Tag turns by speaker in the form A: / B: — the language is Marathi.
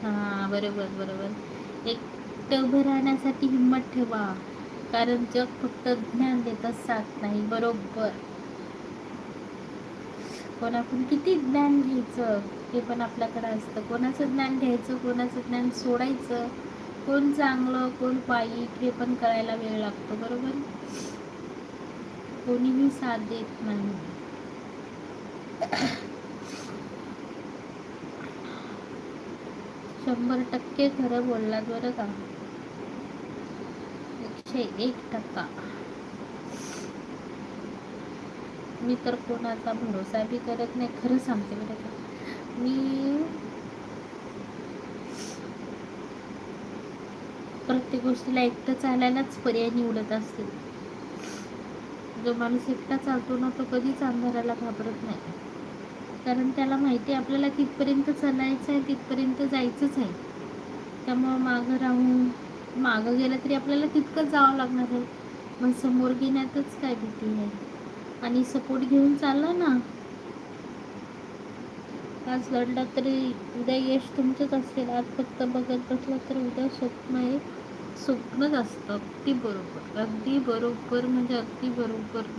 A: हां, बरोबर, बरोबर. एकटं उभं राहण्यासाठी हिंमत ठेवा, कारण जग फक्त ज्ञान देतं, साथ नाही. बरोबर. कोणाकडून किती ज्ञान घ्यायचं हे पण आपल्याकडे असतं. कोणाचं ज्ञान घ्यायचं, कोणाचं ज्ञान सोडायचं, कोण चांगलं कोण वाईट हे पण कळायला वेळ लागतो. बरोबर. कोणीही साथ देत नाही. 100% खरं बोललात बरं का. 101%. मी तर कोणाचा भरोसा बी करत नाही, खरं सांगते बरं का. मी प्रत्येक गोष्टीला एकटं चालायलाच पर्याय निवडत असते. जो माणूस एकटा चालतो ना, तो कधीच अंधाराला घाबरत नाही, कारण त्याला माहिती आहे आपल्याला तिथपर्यंत चालायचं आहे, तिथपर्यंत जायचंच आहे. त्यामुळं मागं राहून मागं गेलं तरी आपल्याला तितकंच जावं लागणार आहे. मग समोर घेण्यातच काय भीती आहे. आणि सपोर्ट घेऊन चालला ना, आज लढला तरी उद्या यश तुमचंच असेल. आज फक्त बघत बसलं तर उद्या स्वप्न आहे, स्वप्नच असतं. अगदी बरोबर, अगदी बरोबर, म्हणजे अगदी बरोबर.